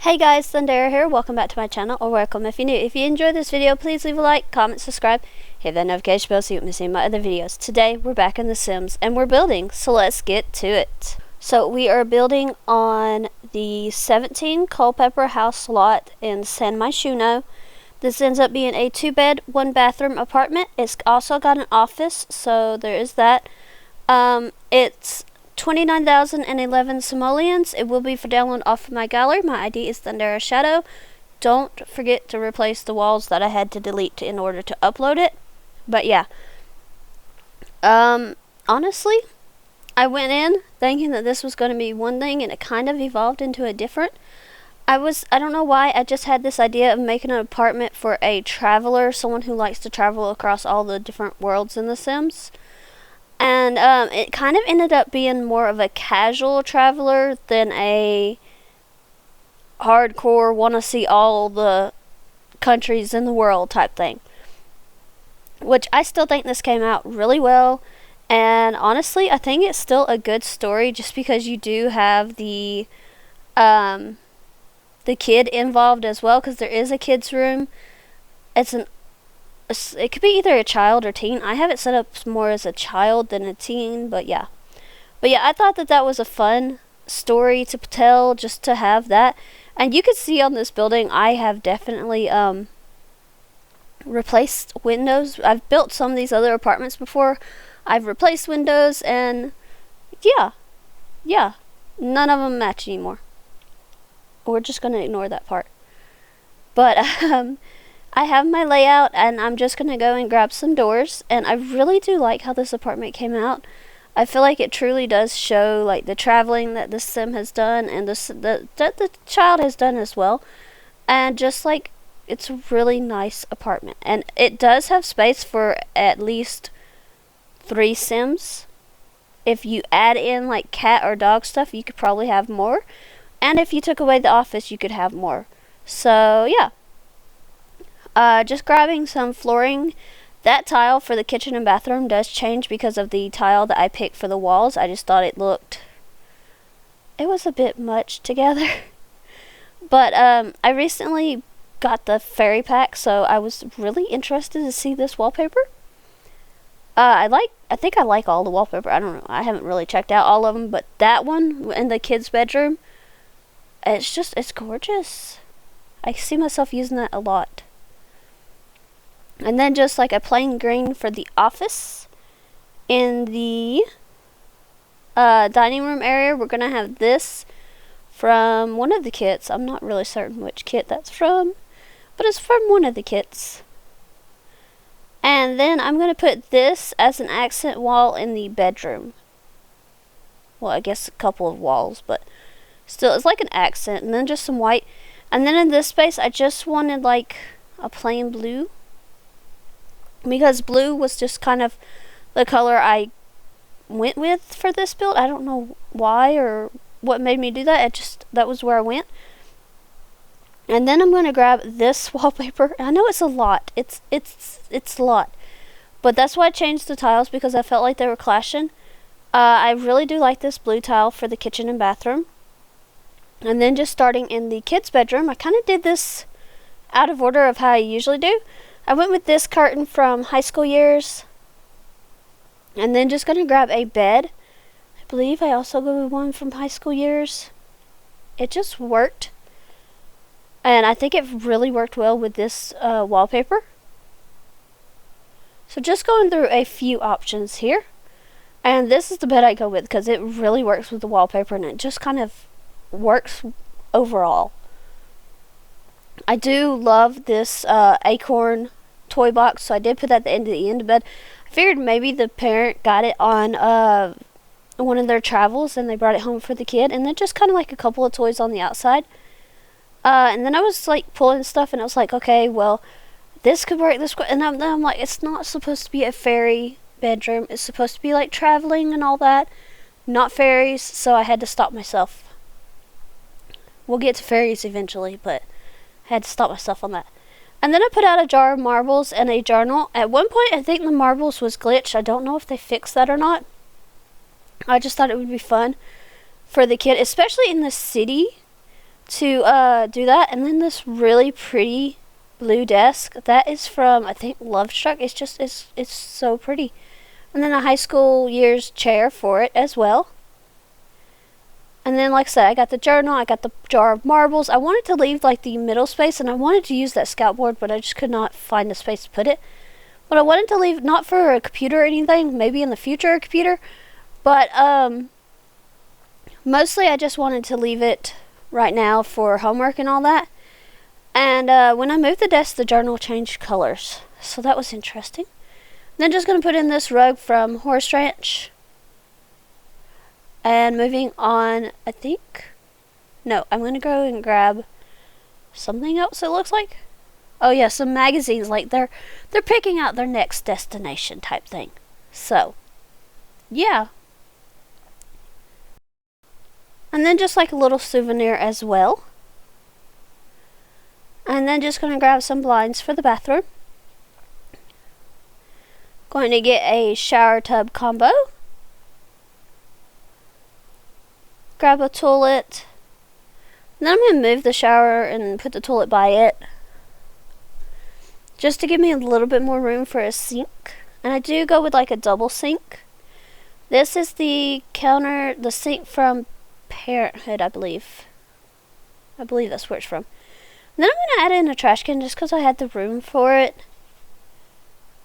Hey guys, Thundera here. Welcome back to my channel, or welcome if you're new. If you enjoyed this video, please leave a like, comment, subscribe, hit that notification bell so you don't miss any of my other videos. Today, we're back in The Sims, and we're building, so let's get to it. So, we are building on the 17 Culpeper house lot in San Myshuno. This ends up being a 2-bed, 1-bathroom apartment. It's also got an office, so there is that. It's 29,011 simoleons. It will be for download off of my gallery. My ID is Thundera Shadow. Don't forget to replace the walls that I had to delete in order to upload it. But yeah. Honestly, I went in thinking that this was going to be one thing and it kind of evolved into a different. I don't know why, I just had this idea of making an apartment for a traveler, someone who likes to travel across all the different worlds in The Sims. And it kind of ended up being more of a casual traveler than a hardcore, want to see all the countries in the world type thing. Which I still think this came out really well. And honestly, I think it's still a good story just because you do have the kid involved as well, because there is a kid's room. It could be either a child or teen. I have it set up more as a child than a teen, but yeah. But yeah, I thought that was a fun story to tell, just to have that. And you can see on this building, I have definitely replaced windows. I've built some of these other apartments before. I've replaced windows, and yeah, none of them match anymore. We're just going to ignore that part. But I have my layout, and I'm just going to go and grab some doors. And I really do like how this apartment came out. I feel like it truly does show like the traveling that the sim has done, and that the child has done as well. And just like, it's a really nice apartment. And it does have space for at least 3 sims. If you add in like cat or dog stuff, you could probably have more. And if you took away the office, you could have more. So yeah. Just grabbing some flooring. That tile for the kitchen and bathroom does change because of the tile that I picked for the walls. I just thought it was a bit much together. But I recently got the fairy pack, so I was really interested to see this wallpaper. I think I like all the wallpaper. I don't know. I haven't really checked out all of them, but that one in the kids' bedroom, it's gorgeous. I see myself using that a lot. And then just like a plain green for the office. In the dining room area, we're going to have this from one of the kits. I'm not really certain which kit that's from, but it's from one of the kits. And then I'm going to put this as an accent wall in the bedroom. Well, I guess a couple of walls, but still, it's like an accent. And then just some white. And then in this space, I just wanted like a plain blue, because blue was just kind of the color I went with for this build. I don't know why or what made me do that. That was where I went. And then I'm going to grab this wallpaper. I know it's a lot. It's a lot. But that's why I changed the tiles, because I felt like they were clashing. I really do like this blue tile for the kitchen and bathroom. And then just starting in the kids' bedroom, I kind of did this out of order of how I usually do. I went with this curtain from High School Years. And then just going to grab a bed. I believe I also go with one from High School Years. It just worked. And I think it really worked well with this wallpaper. So just going through a few options here. And this is the bed I go with, because it really works with the wallpaper, and it just kind of works overall. I do love this acorn toy box, so I did put that at the end of the bed. I figured maybe the parent got it on one of their travels and they brought it home for the kid, and then just kind of like a couple of toys on the outside. And then I was like pulling stuff, and I was like, okay, well, this could work, this could, and then I'm like, it's not supposed to be a fairy bedroom. It's supposed to be like traveling and all that, not fairies, so I had to stop myself. We'll get to fairies eventually, but I had to stop myself on that. And then I put out a jar of marbles and a journal. At one point, I think the marbles was glitched. I don't know if they fixed that or not. I just thought it would be fun for the kid, especially in the city. to do that. And then this really pretty blue desk that is from, I think, Lovestruck. It's so pretty. And then a high school years chair for it as well. And then, like I said, I got the journal, I got the jar of marbles. I wanted to leave like the middle space, and I wanted to use that scout board, but I just could not find the space to put it. But I wanted to leave, not for a computer or anything, maybe in the future a computer, but mostly I just wanted to leave it right now for homework and all that. And when I moved the desk, the journal changed colors, so that was interesting. Then just going to put in this rug from Horse Ranch. And moving on, I think... No, I'm going to go and grab something else, it looks like. Oh yeah, some magazines, like they're picking out their next destination type thing. So, yeah. And then just like a little souvenir as well. And then just going to grab some blinds for the bathroom. Going to get a shower tub combo. Grab a toilet. And then I'm going to move the shower and put the toilet by it, just to give me a little bit more room for a sink. And I do go with like a double sink. This is the sink from Parenthood, I believe. I believe that's where it's from. And then I'm going to add in a trash can just because I had the room for it.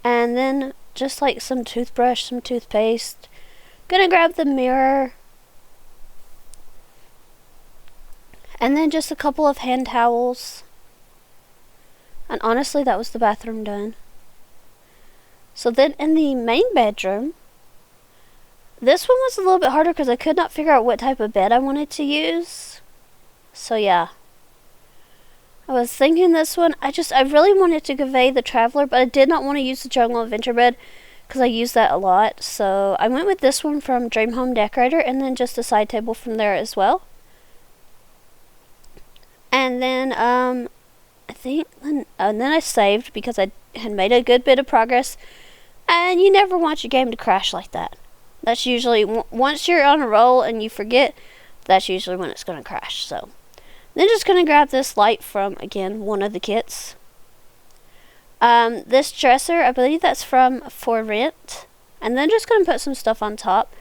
And then just like some toothbrush, some toothpaste. Gonna grab the mirror. And then just a couple of hand towels. And honestly, that was the bathroom done. So then in the main bedroom, this one was a little bit harder because I could not figure out what type of bed I wanted to use. So yeah. I was thinking this one, I really wanted to convey the Traveler, but I did not want to use the Jungle Adventure bed because I use that a lot. So I went with this one from Dream Home Decorator, and then just a side table from there as well. And then, and then I saved because I had made a good bit of progress. And you never want your game to crash like that. That's usually, once you're on a roll and you forget, that's usually when it's going to crash. So, then just going to grab this light from, again, one of the kits. This dresser, I believe that's from For Rent. And then just going to put some stuff on top,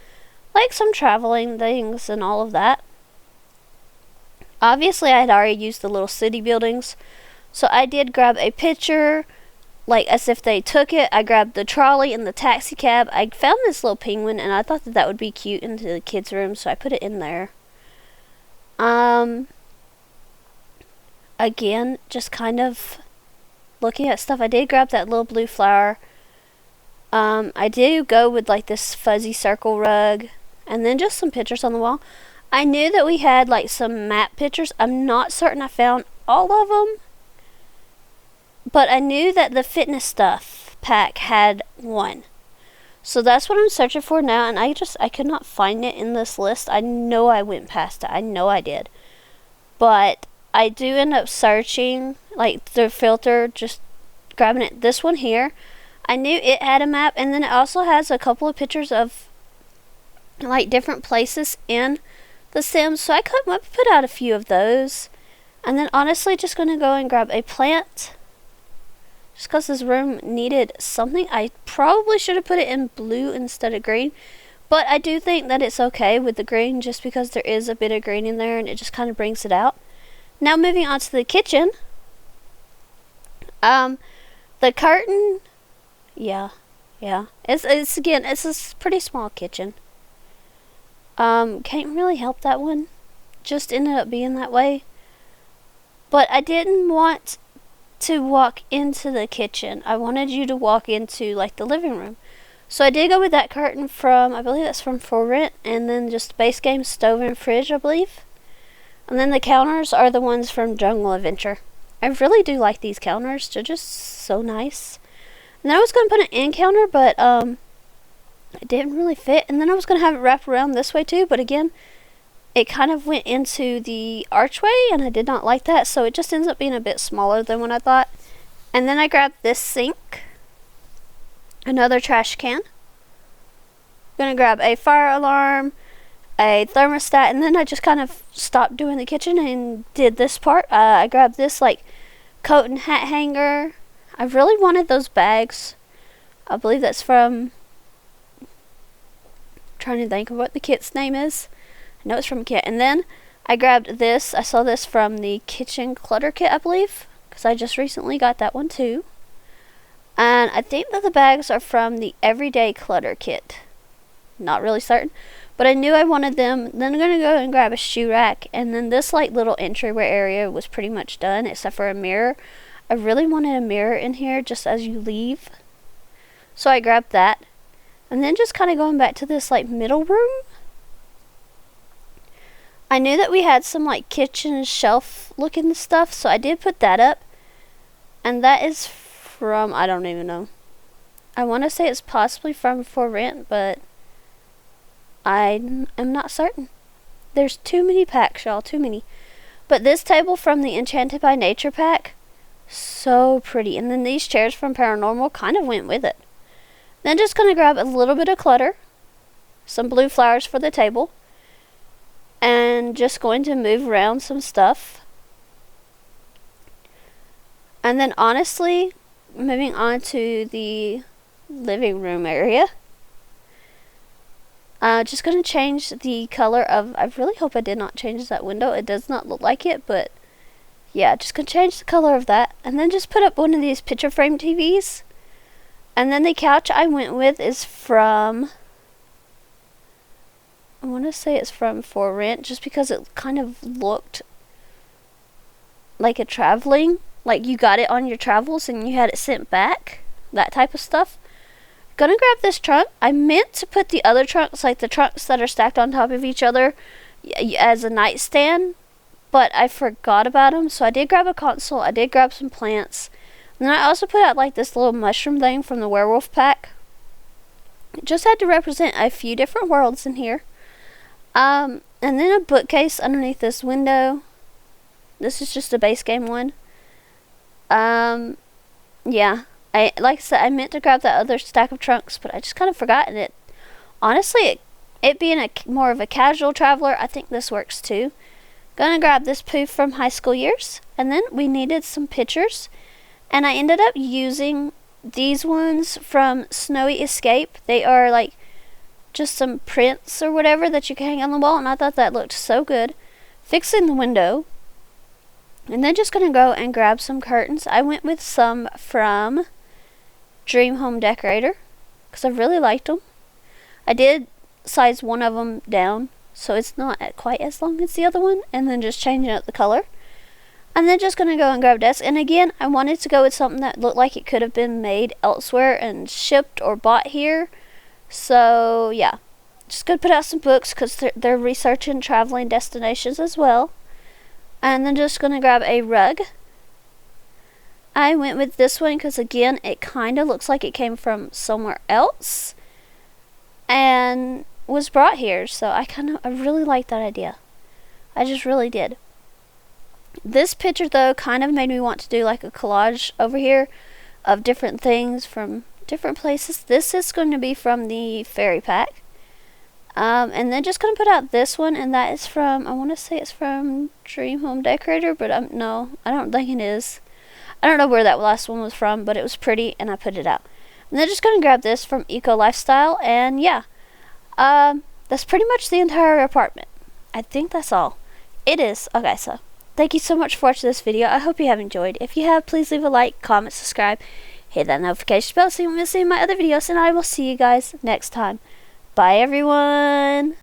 like some traveling things and all of that. Obviously, I had already used the little city buildings, so I did grab a picture, like as if they took it. I grabbed the trolley and the taxi cab. I found this little penguin, and I thought that would be cute into the kids' room, so I put it in there. Again, just kind of looking at stuff. I did grab that little blue flower. I did go with like this fuzzy circle rug, and then just some pictures on the wall. I knew that we had like some map pictures. I'm not certain I found all of them, but I knew that the fitness stuff pack had one. So that's what I'm searching for now, and I could not find it in this list. I know I went past it. I know I did. But I do end up searching, like the filter, just grabbing it. This one here, I knew it had a map, and then it also has a couple of pictures of like different places in The Sims, so I put out a few of those. And then honestly, just going to go and grab a plant, just because this room needed something. I probably should have put it in blue instead of green, but I do think that it's okay with the green, just because there is a bit of green in there and it just kind of brings it out. Now moving on to the kitchen. The curtain, yeah, it's a pretty small kitchen. Can't really help that one. Just ended up being that way. But I didn't want to walk into the kitchen. I wanted you to walk into like the living room. So I did go with that curtain from, I believe that's from For Rent, and then just base game, stove, and fridge, I believe. And then the counters are the ones from Jungle Adventure. I really do like these counters. They're just so nice. And then I was going to put an end counter, but it didn't really fit. And then I was going to have it wrap around this way too, but again, it kind of went into the archway, and I did not like that, so it just ends up being a bit smaller than what I thought. And then I grabbed this sink, another trash can. I'm going to grab a fire alarm, a thermostat, and then I just kind of stopped doing the kitchen and did this part. I grabbed this like coat and hat hanger. I really wanted those bags. I believe that's from, trying to think of what the kit's name is. I know it's from a kit. And then I grabbed this. I saw this from the kitchen clutter kit, I believe, because I just recently got that one too. And I think that the bags are from the everyday clutter kit. Not really certain, but I knew I wanted them. Then I'm gonna go and grab a shoe rack, and then this like little entryway area was pretty much done except for a mirror. I really wanted a mirror in here just as you leave, so I grabbed that. And then just kind of going back to this like middle room, I knew that we had some like kitchen shelf looking stuff, so I did put that up. And that is from, I don't even know. I want to say it's possibly from For Rent, but I am not certain. There's too many packs, y'all, too many. But this table from the Enchanted by Nature pack, so pretty. And then these chairs from Paranormal kind of went with it. Then just going to grab a little bit of clutter, some blue flowers for the table, and just going to move around some stuff. And then honestly, moving on to the living room area, just going to change the color of, I really hope I did not change that window. It does not look like it, but yeah, just going to change the color of that. And then just put up one of these picture frame TVs. And then the couch I went with is from, I want to say it's from For Rent, just because it kind of looked like a traveling, like you got it on your travels and you had it sent back, that type of stuff. Gonna grab this trunk. I meant to put the other trunks, like the trunks that are stacked on top of each other, as a nightstand, but I forgot about them. So I did grab a console. I did grab some plants. And then I also put out like this little mushroom thing from the werewolf pack. Just had to represent a few different worlds in here. And then a bookcase underneath this window. This is just a base game one. Yeah. Like I said, I meant to grab that other stack of trunks, but I just kind of forgot it. Honestly, it being more of a casual traveler, I think this works too. Gonna grab this poof from High School Years. And then we needed some pictures. And I ended up using these ones from Snowy Escape. They are like just some prints or whatever that you can hang on the wall, and I thought that looked so good. Fixing the window. And then just gonna go and grab some curtains. I went with some from Dream Home Decorator because I really liked them. I did size one of them down so it's not quite as long as the other one, and then just changing up the color. And then just going to go and grab desks. And again, I wanted to go with something that looked like it could have been made elsewhere and shipped or bought here. So, yeah. Just going to put out some books because they're researching traveling destinations as well. And then just going to grab a rug. I went with this one because, again, it kind of looks like it came from somewhere else and was brought here. So, I really like that idea. I just really did. This picture, though, kind of made me want to do like a collage over here of different things from different places. This is going to be from the fairy pack. And then just going to put out this one, and that is from, I want to say it's from Dream Home Decorator, but no, I don't think it is. I don't know where that last one was from, but it was pretty, and I put it out. And then just going to grab this from Eco Lifestyle, and yeah. That's pretty much the entire apartment. I think that's all. It is. Okay, so thank you so much for watching this video. I hope you have enjoyed. If you have, please leave a like, comment, subscribe, hit that notification bell so you won't miss any of my other videos, and I will see you guys next time. Bye, everyone.